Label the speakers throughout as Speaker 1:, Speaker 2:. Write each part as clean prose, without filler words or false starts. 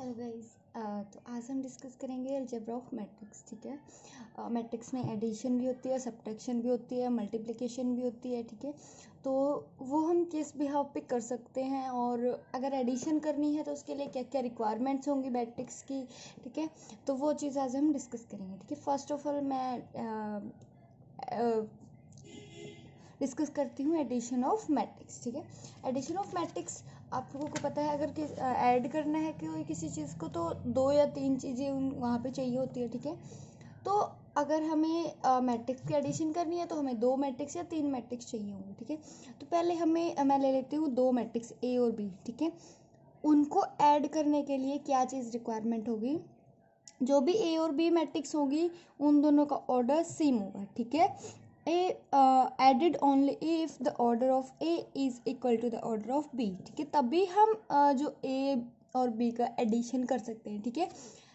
Speaker 1: Hello guys. तो आज हम डिस्कस करेंगे अलजेब्रा ऑफ मैट्रिक्स। ठीक है। मैट्रिक्स में एडिशन भी होती है, सब्ट्रैक्शन भी होती है, मल्टीप्लिकेशन भी होती है। ठीक है, तो वो हम किस बिहाव पे कर सकते हैं, और अगर एडिशन करनी है तो उसके लिए क्या क्या रिक्वायरमेंट्स होंगी मैट्रिक्स की। ठीक है, तो वो चीज़ आज हम डिस्कस करेंगे। ठीक है, फर्स्ट ऑफ ऑल मैं डिस्कस करती हूँ एडिशन ऑफ मैट्रिक्स। ठीक है, एडिशन ऑफ मैट्रिक्स आप लोगों को पता है, अगर ऐड करना है कोई किसी चीज़ को तो 2 या 3 चीज़ें वहाँ पे चाहिए होती है। ठीक है, तो अगर हमें मैट्रिक्स की एडिशन करनी है तो हमें 2 मैट्रिक्स या 3 मैट्रिक्स चाहिए होंगे। ठीक है, तो पहले मैं ले लेती हूँ 2 मैट्रिक्स ए और बी। ठीक है, उनको ऐड करने के लिए क्या चीज़ रिक्वायरमेंट होगी, जो भी ए और बी मैट्रिक्स होगी उन दोनों का ऑर्डर सेम होगा। ठीक है, added only if the order of A is equal to the order of B। ठीक है, तभी हम जो A और B का एडिशन कर सकते हैं। ठीक है,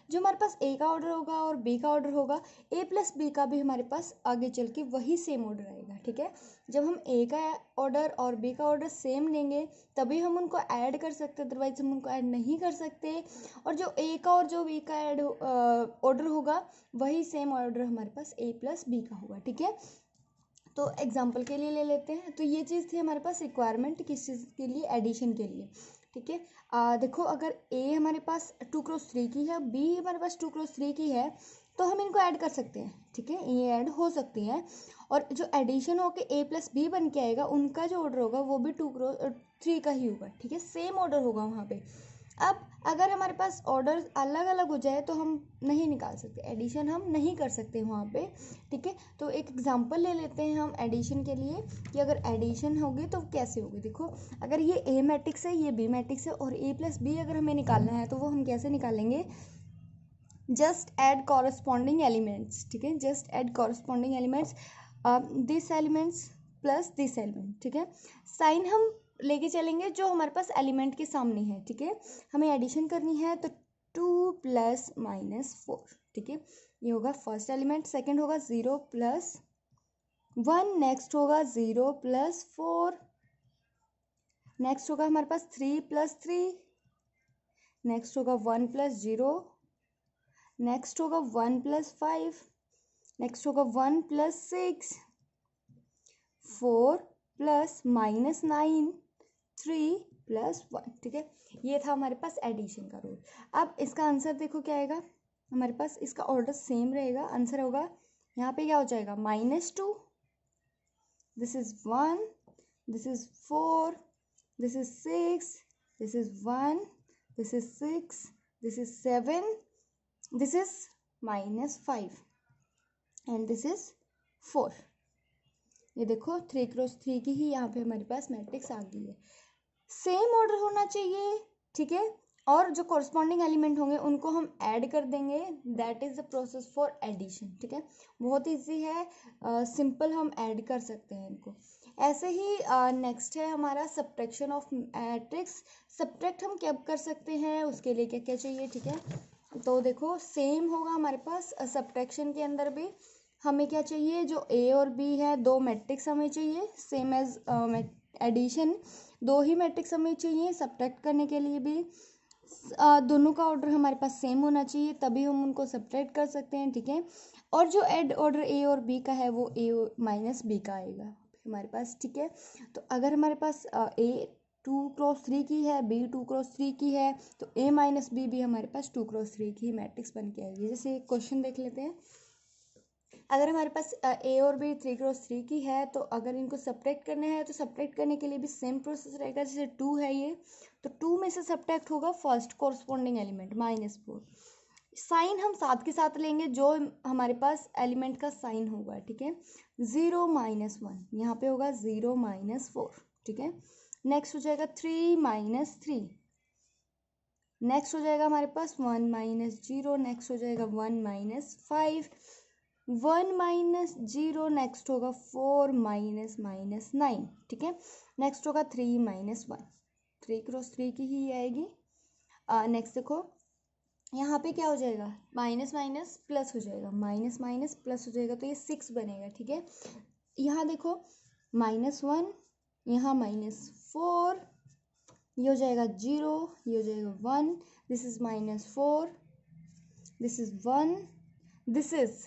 Speaker 1: जो हमारे पास A का ऑर्डर होगा और B का ऑर्डर होगा, A प्लस B का भी हमारे पास आगे चल के वही सेम ऑर्डर आएगा। ठीक है, जब हम A का ऑर्डर और B का ऑर्डर सेम लेंगे तभी हम उनको ऐड कर सकते हैं, अदरवाइज हम उनको ऐड नहीं कर सकते। और जो A का और जो B का ऐड ऑर्डर होगा वही सेम ऑर्डर हमारे पास A प्लस B का होगा। ठीक है, तो एग्जाम्पल के लिए ले लेते हैं। तो ये चीज़ थी हमारे पास रिक्वायरमेंट किस चीज़ के लिए, एडिशन के लिए। ठीक है, देखो अगर ए हमारे पास 2x3 की है, बी हमारे पास 2x3 की है, तो हम इनको ऐड कर सकते हैं। ठीक है, ये ऐड हो सकती हैं, और जो एडिशन होके ए प्लस बी बन के आएगा उनका जो ऑर्डर होगा वो भी 2x3 का ही होगा। ठीक है, सेम ऑर्डर होगा वहाँ पे। अब अगर हमारे पास ऑर्डर अलग अलग हो जाए तो हम नहीं निकाल सकते, एडिशन हम नहीं कर सकते वहाँ पे। ठीक है, तो एक एग्जांपल ले लेते हैं हम एडिशन के लिए कि अगर एडिशन होगी तो कैसे होगी। देखो, अगर ये ए मैट्रिक्स है, ये बी मैट्रिक्स है, और ए प्लस बी अगर हमें निकालना है तो वो हम कैसे निकालेंगे, जस्ट ऐड कॉरस्पॉन्डिंग एलिमेंट्स। ठीक है, just add corresponding elements, this elements plus this element. ठीक है, साइन हम लेके चलेंगे जो हमारे पास एलिमेंट के सामने है। ठीक है, हमें एडिशन करनी है तो 2 प्लस माइनस 4। ठीक है, ये होगा फर्स्ट एलिमेंट। सेकंड होगा 0 प्लस 1, नेक्स्ट होगा 0 प्लस 4, नेक्स्ट होगा हमारे पास 3 प्लस 3, नेक्स्ट होगा 1 प्लस 0, नेक्स्ट होगा 1 प्लस 5, नेक्स्ट होगा 1 प्लस 6, 4 प्लस माइनस 9, 3 प्लस 1। ठीक है, ये था हमारे पास एडिशन का रूल। अब इसका आंसर देखो क्या आएगा, हमारे पास इसका ऑर्डर सेम रहेगा। आंसर होगा यहाँ पे क्या हो जाएगा, -2, this is 1, this is 4, this is 6, this is 1, this is 6, this is 7, this is -5, and this is 4। ये देखो 3x3 की ही यहाँ पे हमारे पास मैट्रिक्स आ गई है। सेम ऑर्डर होना चाहिए। ठीक है, और जो कॉरस्पॉन्डिंग एलिमेंट होंगे उनको हम ऐड कर देंगे, that is the process for addition. ठीक है, बहुत ईजी है, सिंपल, हम ऐड कर सकते हैं इनको। ऐसे ही नेक्स्ट है हमारा सब्ट्रैक्शन ऑफ मैट्रिक्स। सब्ट्रैक्ट हम क्या कर सकते हैं, उसके लिए क्या क्या चाहिए। ठीक है, तो देखो सेम होगा हमारे पास सब्ट्रैक्शन के अंदर भी। हमें क्या चाहिए, जो ए और बी है 2 मैट्रिक्स हमें चाहिए, सेम एज एडिशन 2 ही मैट्रिक्स हमें चाहिए। सब्ट्रैक्ट करने के लिए भी दोनों का ऑर्डर हमारे पास सेम होना चाहिए, तभी हम उनको सब्ट्रैक्ट कर सकते हैं। ठीक है, और जो एड ऑर्डर ए और बी का है वो ए माइनस बी का आएगा हमारे पास। ठीक है, तो अगर हमारे पास ए 2x3 की है, बी 2x3 की है, तो ए माइनस बी भी हमारे पास 2x3 की मैट्रिक्स बन के आएगी। जैसे एक क्वेश्चन देख लेते हैं, अगर हमारे पास ए और बी 3x3 की है, तो अगर इनको सब्ट्रैक्ट करना है तो सब्ट्रैक्ट करने के लिए भी सेम प्रोसेस रहेगा। जैसे 2 है ये, तो 2 में से सब्ट्रैक्ट होगा फर्स्ट कॉरस्पॉन्डिंग एलिमेंट -4। साइन हम साथ के साथ लेंगे जो हमारे पास एलिमेंट का साइन होगा। ठीक है, 0 -1 यहाँ पे होगा 0 -4। ठीक है, नेक्स्ट हो जाएगा 3 -3, नेक्स्ट हो जाएगा हमारे पास 1 -0, नेक्स्ट हो जाएगा 1 -5, 1 -0, नेक्स्ट होगा 4 -9। ठीक है, नेक्स्ट होगा 3 -1, 3x3 की ही आएगी। नेक्स्ट देखो यहाँ पे क्या हो जाएगा, माइनस माइनस प्लस हो जाएगा, माइनस माइनस प्लस हो जाएगा, तो ये 6 बनेगा। ठीक है, यहाँ देखो -1, यहाँ -4, ये हो जाएगा 0, ये हो जाएगा 1, this is -4, this is 1, this is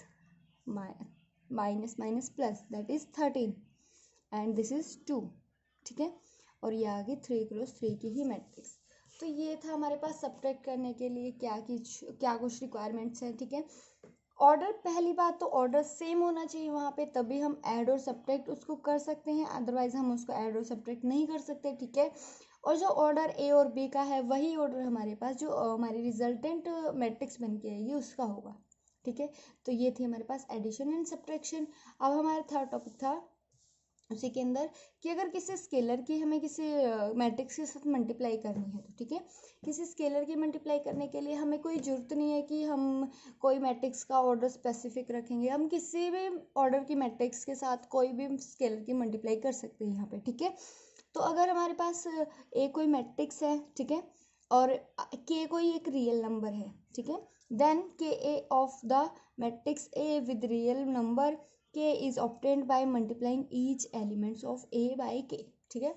Speaker 1: minus minus plus, that is 13 and this is 2, ठीक है। और ये आगे 3x3 की ही मैट्रिक्स। तो ये था हमारे पास सब्ट्रैक्ट करने के लिए क्या कुछ रिक्वायरमेंट्स हैं, ठीक है। ऑर्डर, पहली बात तो ऑर्डर सेम होना चाहिए वहाँ पे, तभी हम ऐड और सब्ट्रैक्ट उसको कर सकते हैं, अदरवाइज हम उसको ऐड और सब्ट्रैक्ट नहीं कर सकते, ठीक है। और जो ऑर्डर ए और बी का है वही ऑर्डर हमारे पास जो हमारी रिजल्टेंट मैट्रिक्स बन के आएगी उसका होगा, ठीक है। तो ये थी हमारे पास एडिशन एंड सब्ट्रैक्शन। अब हमारा थर्ड टॉपिक था उसी के अंदर कि अगर किसी स्केलर की हमें किसी मैट्रिक्स के साथ मल्टीप्लाई करनी है तो, ठीक है, किसी स्केलर की मल्टीप्लाई करने के लिए हमें कोई ज़रूरत नहीं है कि हम कोई मैट्रिक्स का ऑर्डर स्पेसिफिक रखेंगे, हम किसी भी ऑर्डर की मैट्रिक्स के साथ कोई भी स्केलर की मल्टीप्लाई कर सकते हैं यहाँ पे, ठीक है। तो अगर हमारे पास ए कोई मैट्रिक्स है, ठीक है, और के कोई एक रियल नंबर है, ठीक है, then k A of the matrix A with real number k is obtained by multiplying each elements of A by k, ठीक है।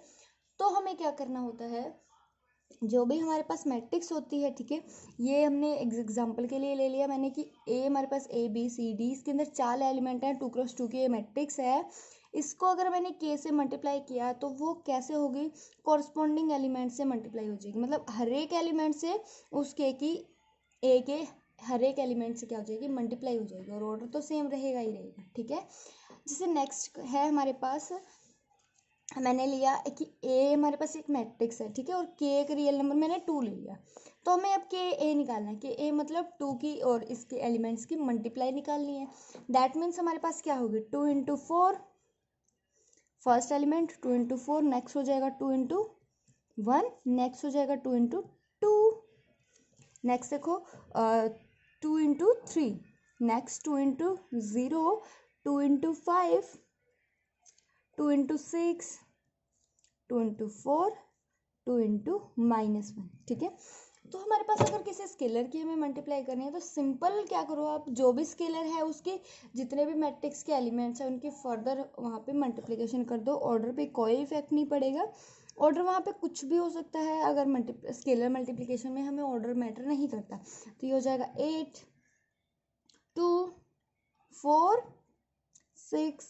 Speaker 1: तो हमें क्या करना होता है, जो भी हमारे पास मैट्रिक्स होती है, ठीक है, ये हमने एग्जांपल के लिए ले लिया मैंने कि ए हमारे पास ए बी सी डी, इसके अंदर 4 एलिमेंट हैं, 2x2 की ये मैट्रिक्स है। इसको अगर मैंने के से मल्टीप्लाई किया तो वो कैसे होगी, कॉरस्पॉन्डिंग एलिमेंट से मल्टीप्लाई हो जाएगी, मतलब हर एक एलिमेंट से उस के की ए के हर एक एलिमेंट से क्या हो जाएगी, मल्टीप्लाई हो जाएगी, और ऑर्डर तो सेम रहेगा ही रहेगा, ठीक है। जैसे नेक्स्ट है हमारे पास, मैंने लिया कि ए हमारे पास एक मैट्रिक्स है, ठीक है, और के एक रियल नंबर मैंने 2 ले लिया, तो हमें अब के ए निकालना है, कि ए मतलब 2 की और इसके एलिमेंट्स की मल्टीप्लाई निकालनी है। दैट मीन्स हमारे पास क्या होगी, 2 into 4, first element 2 into 4, next हो जाएगा 2 इंटू 1, नेक्स्ट हो जाएगा 2 इंटू 2, नेक्स्ट देखो 2 into 3, next 2 into 0, 2 into 5, 2 into 6, 2 into 4, 2 into -1, ठीक है। तो हमारे पास अगर किसी स्केलर की हमें मल्टीप्लाई करनी है तो सिंपल क्या करो, आप जो भी स्केलर है उसके जितने भी मैट्रिक्स के एलिमेंट्स हैं उनकी फर्दर वहाँ पे मल्टीप्लिकेशन कर दो, ऑर्डर पे कोई इफेक्ट नहीं पड़ेगा, ऑर्डर वहाँ पे कुछ भी हो सकता है, अगर स्केलर मल्टीप्लिकेशन में हमें ऑर्डर मैटर नहीं करता। तो ये हो जाएगा 8 2 4 6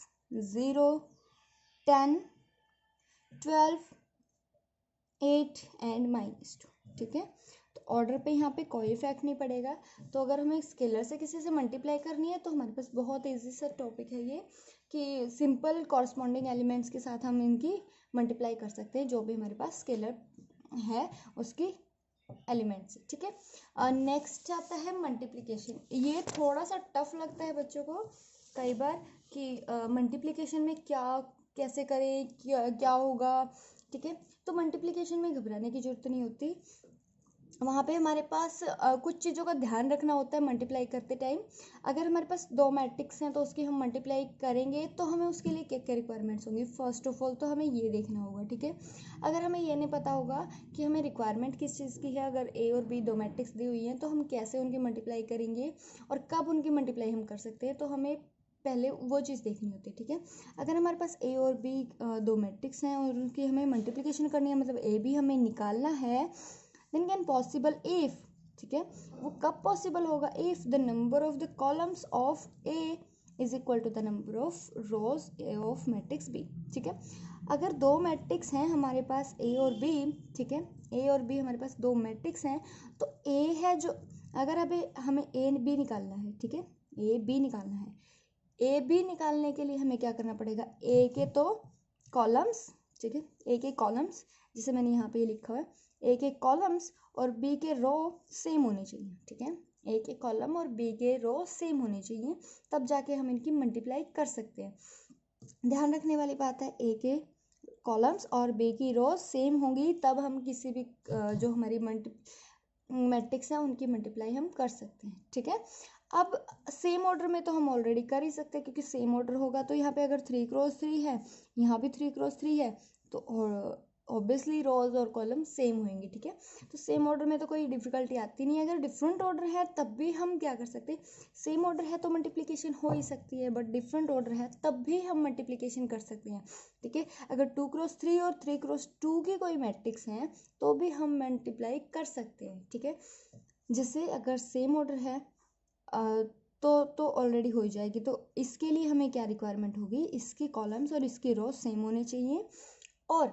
Speaker 1: 0 10 12 8 एंड -2, ठीक है। तो ऑर्डर पे यहाँ पे कोई इफेक्ट नहीं पड़ेगा। तो अगर हमें स्केलर से किसी से मल्टीप्लाई करनी है तो हमारे पास बहुत इजी सा टॉपिक है ये, कि सिंपल कॉरस्पॉन्डिंग एलिमेंट्स के साथ हम इनकी मल्टीप्लाई कर सकते हैं, जो भी हमारे पास स्केलर है उसकी एलिमेंट्स, ठीक है। नेक्स्ट आता है मल्टीप्लिकेशन। ये थोड़ा सा टफ लगता है बच्चों को कई बार कि मल्टीप्लिकेशन में क्या कैसे करें, क्या होगा, ठीक है। तो मल्टीप्लिकेशन में घबराने की जरूरत नहीं होती, वहाँ पे हमारे पास कुछ चीज़ों का ध्यान रखना होता है मल्टीप्लाई करते टाइम। अगर हमारे पास 2 मैट्रिक्स हैं तो उसकी हम मल्टीप्लाई करेंगे तो हमें उसके लिए क्या क्या रिक्वायरमेंट्स होंगी, फर्स्ट ऑफ ऑल तो हमें ये देखना होगा, ठीक है। अगर हमें ये नहीं पता होगा कि हमें रिक्वायरमेंट किस चीज़ की है, अगर ए और बी 2 मैट्रिक्स दी हुई हैं तो हम कैसे उनकी मल्टीप्लाई करेंगे और कब उनकी मल्टीप्लाई हम कर सकते हैं, तो हमें पहले वो चीज़ देखनी होती है, ठीक है। अगर हमारे पास ए और बी 2 मैट्रिक्स हैं और उनकी हमें मल्टीप्लिकेशन करनी है, मतलब ए बी हमें निकालना है, देन कैन पॉसिबल इफ, ठीक है, वो कब पॉसिबल होगा, if the number of the columns of A is equal to the number of rows of matrix B, ठीक है। अगर 2 मैट्रिक्स हैं हमारे पास ए और बी, ठीक है, ए और बी हमारे पास 2 मैट्रिक्स हैं, तो ए है जो, अगर अभी हमें ए बी निकालना है, ठीक है, ए बी निकालना है, ए बी निकालने के लिए हमें क्या करना पड़ेगा, ए के तो कॉलम्स, ठीक है, ए के कॉलम्स जिसे मैंने यहाँ पे लिखा है, ए के कॉलम्स और बी के रो सेम होने चाहिए, ठीक है, ए के कॉलम और बी के रो सेम होने चाहिए, तब जाके हम इनकी मल्टीप्लाई कर सकते हैं। ध्यान रखने वाली बात है, ए के कॉलम्स और बी की रो सेम होंगी तब हम किसी भी जो हमारी मैट्रिक्स है उनकी मल्टीप्लाई हम कर सकते हैं, ठीक है। अब सेम ऑर्डर में तो हम ऑलरेडी कर ही सकते हैं, क्योंकि सेम ऑर्डर होगा तो यहाँ पे अगर 3x3 है, यहाँ भी 3x3 है, तो ऑब्वियसली रोज और कॉलम सेम होंगे, ठीक है। तो सेम ऑर्डर में तो कोई डिफिकल्टी आती नहीं है। अगर डिफरेंट ऑर्डर है तब भी हम क्या कर सकते हैं, सेम ऑर्डर है तो मल्टीप्लिकेशन हो ही सकती है, बट डिफरेंट ऑर्डर है तब भी हम मल्टीप्लिकेशन कर सकते हैं, ठीक है। अगर 2x3 और 3x2 की कोई मैट्रिक्स है तो भी हम मल्टीप्लाई कर सकते हैं, ठीक है। जैसे अगर सेम ऑर्डर है तो ऑलरेडी हो जाएगी। तो इसके लिए हमें क्या रिक्वायरमेंट होगी, इसके कॉलम्स और इसके रोज सेम होने चाहिए। और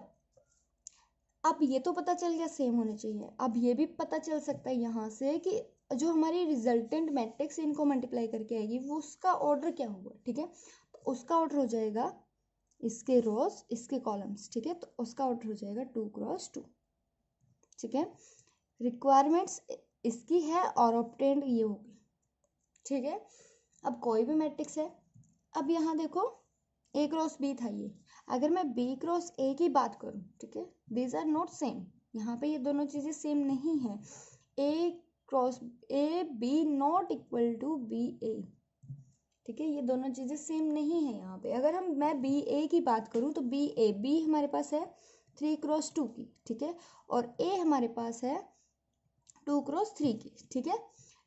Speaker 1: अब ये तो पता चल गया सेम होने चाहिए, अब ये भी पता चल सकता है यहाँ से कि जो हमारी रिजल्टेंट मैट्रिक्स इनको मल्टीप्लाई करके आएगी वो उसका ऑर्डर क्या होगा, ठीक है। तो उसका ऑर्डर हो जाएगा इसके रोज इसके कॉलम्स, ठीक है। तो उसका ऑर्डर हो जाएगा 2x2, ठीक है। रिक्वायरमेंट्स इसकी है और ऑब्टेन्ड ये होगी, ठीक है। अब कोई भी मैट्रिक्स है, अब यहाँ देखो A क्रॉस B था ये, अगर मैं B क्रॉस A की बात करूँ, ठीक है, दीज आर नॉट सेम, यहाँ पे ये दोनों चीज़ें सेम नहीं है। A cross A B not equal to B A, ठीक है, ये दोनों चीज़ें सेम नहीं है यहाँ पे। अगर मैं बी ए की बात करूँ तो बी हमारे पास है 3x2 की, ठीक है, और A हमारे पास है 2x3 की, ठीक है।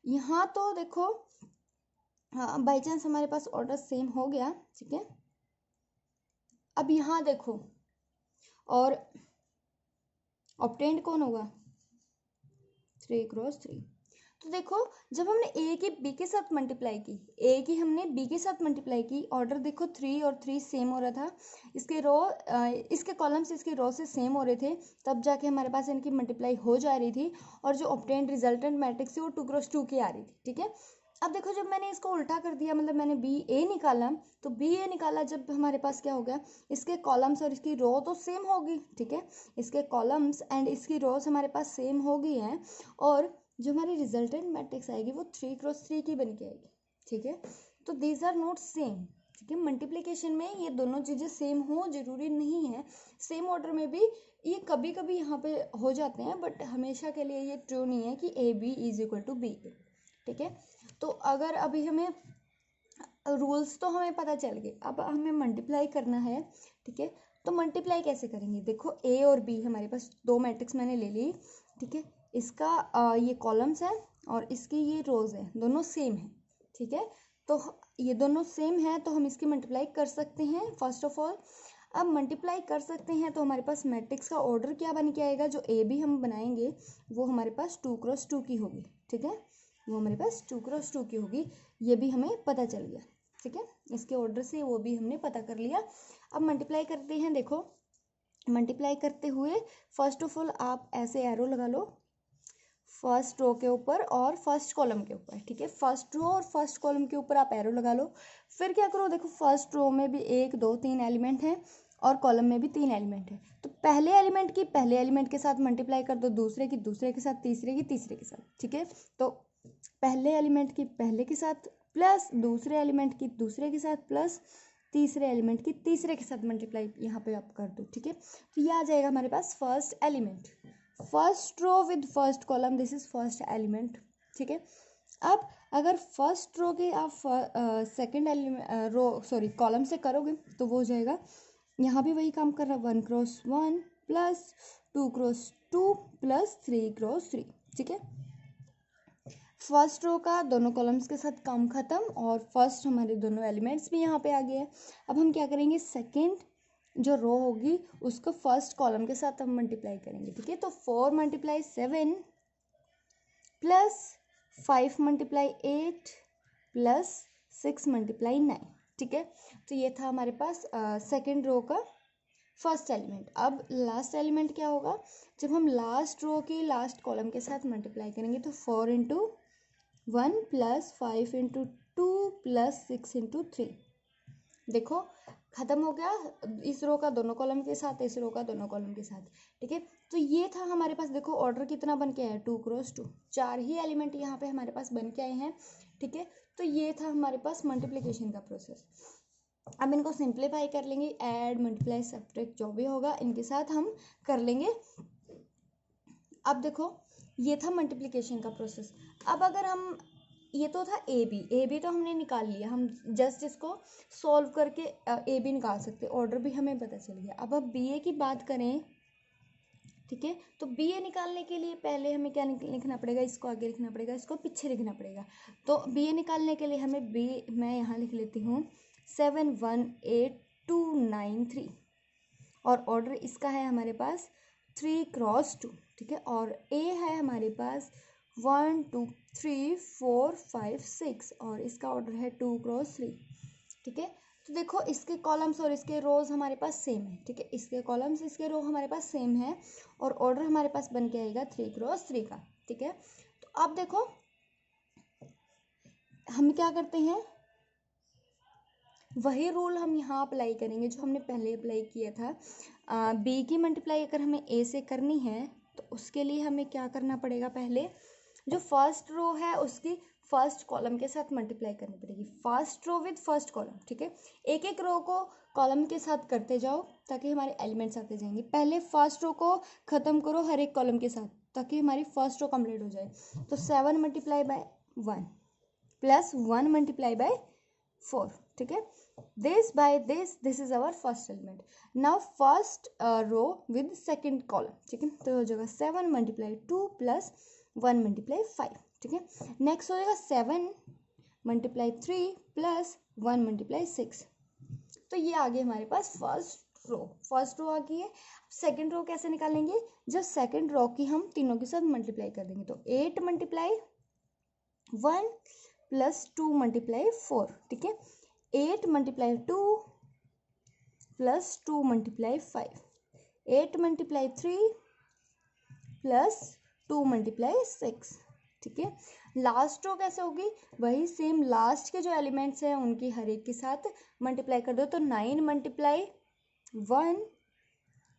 Speaker 1: यहाँ तो देखो हाँ बाई चांस हमारे पास ऑर्डर सेम हो गया, ठीक है। अब यहाँ देखो और ऑब्टेन्ड कौन होगा 3x3। तो देखो जब हमने ए की बी के साथ मल्टीप्लाई की, ए की हमने बी के साथ मल्टीप्लाई की, ऑर्डर देखो 3 और 3 सेम हो रहा था, इसके रो इसके कॉलम्स इसके रो से सेम हो रहे थे, तब जाके हमारे पास इनकी मल्टीप्लाई हो जा रही थी और जो ऑब्टेन्ड रिजल्टेंट मैट्रिक्स थी वो 2x2 की आ रही थी, ठीक है। अब देखो जब मैंने इसको उल्टा कर दिया, मतलब मैंने बी ए निकाला, तो बी ए निकाला जब हमारे पास क्या हो गया, इसके कॉलम्स और इसकी रो तो सेम होगी, ठीक है, इसके कॉलम्स एंड इसकी रोज हमारे पास सेम हो गई हैं, और जो हमारी रिजल्टेंट मैट्रिक्स आएगी वो 3x3 की बन के आएगी, ठीक है। तो दीज आर नॉट सेम, ठीक है। मल्टीप्लिकेशन में ये दोनों चीज़ें सेम हो जरूरी नहीं है, सेम ऑर्डर में भी ये कभी कभी यहाँ पे हो जाते हैं, बट हमेशा के लिए ये ट्रू नहीं है कि A B is equal to B A, ठीक है। तो अगर अभी हमें रूल्स तो हमें पता चल गए, अब हमें मल्टीप्लाई करना है, ठीक है। तो मल्टीप्लाई कैसे करेंगे, देखो ए और बी हमारे पास दो मैट्रिक्स मैंने ले ली, ठीक है। इसका ये कॉलम्स है और इसकी ये रोज है, दोनों सेम है, ठीक है। तो ये दोनों सेम है तो हम इसकी मल्टीप्लाई कर सकते हैं फर्स्ट ऑफ ऑल। अब मल्टीप्लाई कर सकते हैं तो हमारे पास मैट्रिक्स का ऑर्डर क्या बन के आएगा, जो ए बी हम बनाएंगे वो हमारे पास 2x2 की होगी, ठीक है, वो हमारे पास 2x2 की होगी, ये भी हमें पता चल गया, ठीक है। इसके ऑर्डर से वो भी हमने पता कर लिया। अब मल्टीप्लाई करते हैं, देखो मल्टीप्लाई करते हुए फर्स्ट ऑफ ऑल आप ऐसे एरो लगा लो फर्स्ट रो के ऊपर और फर्स्ट कॉलम के ऊपर, ठीक है। फर्स्ट रो और फर्स्ट कॉलम के ऊपर आप एरो लगा लो, फिर क्या करो, देखो फर्स्ट रो में भी 1 2 3 एलिमेंट हैं और कॉलम में भी 3 एलिमेंट है, तो पहले एलिमेंट की पहले एलिमेंट के साथ मल्टीप्लाई कर दो, दूसरे की दूसरे के साथ, तीसरे की तीसरे के साथ, ठीक है। तो पहले एलिमेंट की पहले के साथ प्लस दूसरे एलिमेंट की दूसरे के साथ प्लस तीसरे एलिमेंट की तीसरे के साथ मल्टीप्लाई यहाँ पे आप कर दो, ठीक है। तो ये आ जाएगा हमारे पास first element, first row with first column, this is first element, ठीक है। अब अगर फर्स्ट रो के आप सेकेंड एलिमेंट रो कॉलम से करोगे तो वो हो जाएगा, यहाँ भी वही काम कर रहा है, 1x1 plus 2x2 plus 3x3, ठीक है। फर्स्ट रो का दोनों कॉलम्स के साथ काम खत्म और फर्स्ट हमारे दोनों एलिमेंट्स भी यहाँ पे आ गए हैं। अब हम क्या करेंगे, सेकंड जो रो होगी उसको फर्स्ट कॉलम के साथ हम मल्टीप्लाई करेंगे, ठीक है। तो 4 × 7 प्लस 5 × 8 प्लस 6 × 9, ठीक है। तो ये था हमारे पास सेकंड रो का फर्स्ट एलिमेंट। अब लास्ट एलिमेंट क्या होगा, जब हम लास्ट रो की लास्ट कॉलम के साथ मल्टीप्लाई करेंगे तो 4 × 1 प्लस 5 × 2 प्लस 6 × 3, देखो खत्म हो गया, इस रो का दोनों कॉलम के साथ, इस रो का दोनों कॉलम के साथ, ठीक है। तो ये था हमारे पास, देखो ऑर्डर कितना बन के आया 2x2, 4 ही एलिमेंट यहाँ पे हमारे पास बन के आए हैं, ठीक है। तो ये था हमारे पास मल्टीप्लिकेशन का प्रोसेस। अब इनको सिंप्लीफाई कर लेंगे, ऐड मल्टीप्लाई सब्ट्रैक्ट जो भी होगा इनके साथ हम कर लेंगे। अब देखो ये था मल्टीप्लिकेशन का प्रोसेस। अब अगर हम, ये तो था ए बी तो हमने निकाल लिया, हम जस्ट इसको सॉल्व करके ए बी निकाल सकते, ऑर्डर भी हमें पता चल गया। अब बी ए की बात करें ठीक है। तो बी ए निकालने के लिए पहले हमें क्या लिखना पड़ेगा, इसको आगे लिखना पड़ेगा, इसको पीछे लिखना पड़ेगा। तो बी ए निकालने के लिए हमें बी, मैं यहाँ लिख लेती हूँ 718,293 और ऑर्डर इसका है हमारे पास 3x2, ठीक है। और ए है हमारे पास 1 2 3 4 5 6 और इसका ऑर्डर है 2x3, ठीक है। तो देखो इसके कॉलम्स और इसके रोज हमारे पास सेम है, ठीक है। इसके कॉलम्स इसके रो हमारे पास सेम है और ऑर्डर हमारे पास बन के आएगा 3x3 का, ठीक है। तो अब देखो हम क्या करते हैं, वही रूल हम यहाँ अप्लाई करेंगे जो हमने पहले अप्लाई किया था। बी की मल्टीप्लाई अगर हमें ए से करनी है तो उसके लिए हमें क्या करना पड़ेगा, पहले जो फर्स्ट रो है उसकी फर्स्ट कॉलम के साथ मल्टीप्लाई करनी पड़ेगी, first row with first column, ठीक है। एक एक रो को कॉलम के साथ करते जाओ ताकि हमारे एलिमेंट्स आते जाएंगे। पहले फर्स्ट रो को ख़त्म करो हर एक कॉलम के साथ ताकि हमारी फर्स्ट रो कंप्लीट हो जाए। तो 7 multiply by 1 plus 1 multiply by 4, ठीक है। This is our first element. Now first row with second column, ठीक है। तो हो जाएगा 7 मल्टीप्लाई 2 प्लस 1 मल्टीप्लाई 5, ठीक है। नेक्स्ट हो जाएगा 7 मल्टीप्लाई 3 प्लस 1 मल्टीप्लाई 6। तो ये आ गई हमारे पास फर्स्ट रो आ गई है। सेकेंड रो कैसे निकालेंगे, जब सेकेंड रो की हम तीनों के साथ मल्टीप्लाई कर देंगे। तो 8 मल्टीप्लाई 1 प्लस 2 मल्टीप्लाई 4, ठीक है। 8 multiply 2 plus 2 multiply 5, 8 multiply 3 plus 2 multiply 6, ठीक है। लास्ट रो कैसे होगी, वही सेम लास्ट के जो एलिमेंट्स हैं उनकी हर एक के साथ मल्टीप्लाई कर दो। तो 9 मल्टीप्लाई 1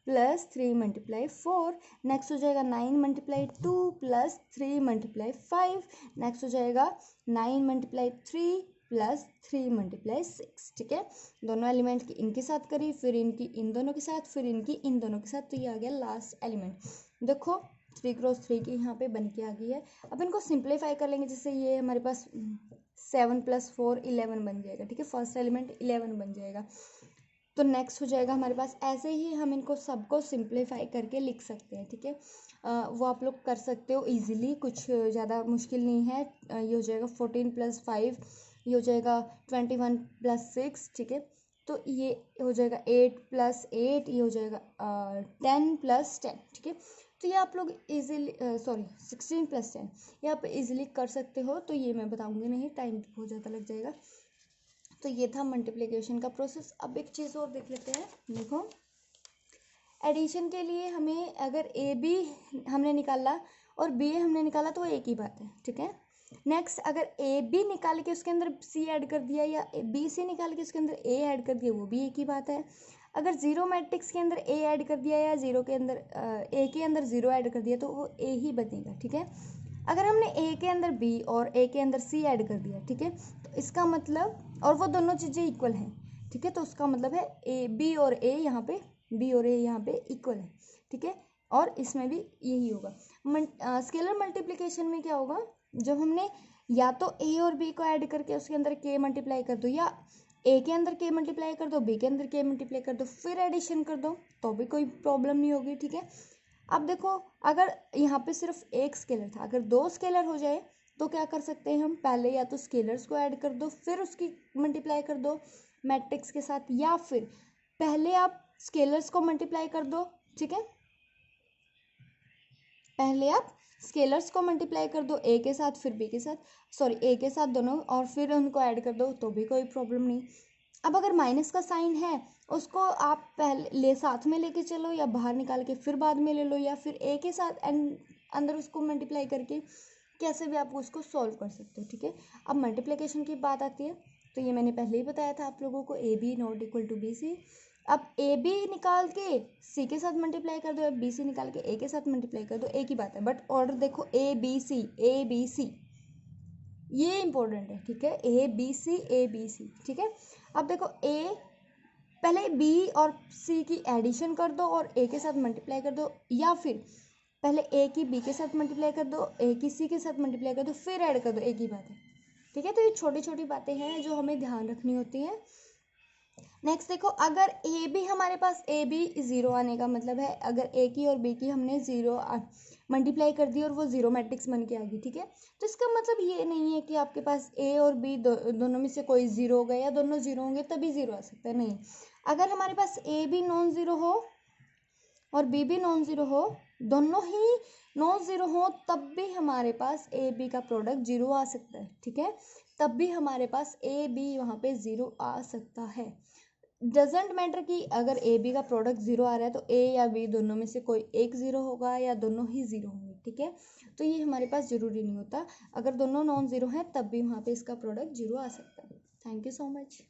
Speaker 1: प्लस 3 मल्टीप्लाई 4, नेक्स्ट हो जाएगा 9 मल्टीप्लाई 2 प्लस 3 मल्टीप्लाई 5, नेक्स्ट हो जाएगा 9 मल्टीप्लाई 3 प्लस 3 मल्टीप्लाई 6, ठीक है। दोनों एलिमेंट की इनके साथ करी, फिर इनकी इन दोनों के साथ, फिर इनकी इन दोनों के साथ। तो ये आ गया लास्ट एलिमेंट। देखो 3x3 की यहाँ पे बन के आ गई है। अब इनको सिंप्लीफाई कर लेंगे, जैसे ये हमारे पास 7 + 4 11 बन जाएगा, ठीक है। फर्स्ट एलिमेंट 11 बन जाएगा। तो नेक्स्ट हो जाएगा हमारे पास, ऐसे ही हम इनको सबको सिंप्लीफाई करके लिख सकते हैं, ठीक है। वो आप लोग कर सकते हो इजीली, कुछ ज़्यादा मुश्किल नहीं है। ये हो जाएगा 14 + 5, ये हो जाएगा 21 + 6, ठीक है। तो ये हो जाएगा 8 + 8, ये हो जाएगा 10 + 10, ठीक है। तो ये आप लोग इजीली 16 + 10 ये आप इजीली कर सकते हो। तो ये मैं बताऊंगी नहीं, टाइम बहुत ज़्यादा लग जाएगा। तो ये था मल्टीप्लिकेशन का प्रोसेस। अब एक चीज़ और देख लेते हैं। देखो एडिशन के लिए हमें अगर ए बी हमने निकाला और बी ए हमने निकाला तो वो एक ही बात है, ठीक है। नेक्स्ट अगर ए बी निकाल के उसके अंदर सी ऐड कर दिया या बी सी निकाल के उसके अंदर ए ऐड कर दिया, वो भी एक ही बात है। अगर जीरो मैट्रिक्स के अंदर ए ऐड कर दिया या जीरो के अंदर ए के अंदर जीरो ऐड कर दिया तो वो ए ही बनेगा, ठीक है। अगर हमने ए के अंदर बी और ए के अंदर सी ऐड कर दिया, ठीक है, तो इसका मतलब, और वो दोनों चीज़ें इक्वल हैं, ठीक है, तो उसका मतलब है ए बी और ए यहाँ पे, बी और ए यहाँ पे इक्वल है, ठीक है। और इसमें भी यही होगा। स्केलर मल्टीप्लिकेशन में क्या होगा, जब हमने या तो ए और बी को ऐड करके उसके अंदर के मल्टीप्लाई कर दो, या ए के अंदर के मल्टीप्लाई कर दो, बी के अंदर के मल्टीप्लाई कर दो, फिर एडिशन कर दो, तो भी कोई प्रॉब्लम नहीं होगी, ठीक है। अब देखो अगर यहाँ पे सिर्फ एक स्केलर था, अगर दो स्केलर हो जाए तो क्या कर सकते हैं हम, पहले या तो स्केलर्स को ऐड कर दो फिर उसकी मल्टीप्लाई कर दो मैट्रिक्स के साथ, या फिर पहले आप स्केलर्स को मल्टीप्लाई कर दो, ठीक है। पहले आप स्केलर्स को मल्टीप्लाई कर दो ए के साथ, फिर बी के साथ, ए के साथ दोनों, और फिर उनको ऐड कर दो, तो भी कोई प्रॉब्लम नहीं। अब अगर माइनस का साइन है उसको आप पहले साथ में लेके चलो, या बाहर निकाल के फिर बाद में ले लो, या फिर ए के साथ अंदर उसको मल्टीप्लाई करके कैसे भी आप उसको सॉल्व कर सकते हो, ठीक है। अब मल्टीप्लिकेशन की बात आती है, तो ये मैंने पहले ही बताया था आप लोगों को, A B not equal to B C. अब ए बी निकाल के सी के साथ मल्टीप्लाई कर दो, या बी सी निकाल के ए के साथ मल्टीप्लाई कर दो, एक ही बात है, बट ऑर्डर देखो ए बी सी, ये इंपॉर्टेंट है, ठीक है। ए बी सी, ठीक है। अब देखो ए, पहले बी और सी की एडिशन कर दो और ए के साथ मल्टीप्लाई कर दो, या फिर पहले ए की बी के साथ मल्टीप्लाई कर दो, ए की सी के साथ मल्टीप्लाई कर दो, फिर ऐड कर दो, एक ही बात है, ठीक है। तो ये छोटी छोटी बातें हैं जो हमें ध्यान रखनी होती हैं। नेक्स्ट देखो, अगर ए भी हमारे पास ए भी ज़ीरो आने का मतलब है, अगर ए की और बी की हमने ज़ीरो मल्टीप्लाई कर दी और वो ज़ीरो मैट्रिक्स बन के आ गई, ठीक है। तो इसका मतलब ये नहीं है कि आपके पास ए और बी दोनों में से कोई ज़ीरो होगा या दोनों ज़ीरो होंगे तभी ज़ीरो आ सकता है, नहीं। अगर हमारे पास ए भी नॉन ज़ीरो हो और बी भी नॉन ज़ीरो हो, दोनों ही नॉन ज़ीरो हो, तब भी हमारे पास ए बी का प्रोडक्ट ज़ीरो आ सकता है, ठीक है। तब भी हमारे पास ए बी वहाँ पे ज़ीरो आ सकता है। डजेंट मैटर कि अगर ए बी का प्रोडक्ट ज़ीरो आ रहा है तो ए या बी दोनों में से कोई एक ज़ीरो होगा या दोनों ही ज़ीरो होंगे, ठीक है। तो ये हमारे पास ज़रूरी नहीं होता, अगर दोनों नॉन ज़ीरो हैं तब भी वहाँ पे इसका प्रोडक्ट ज़ीरो आ सकता है। Thank you so much.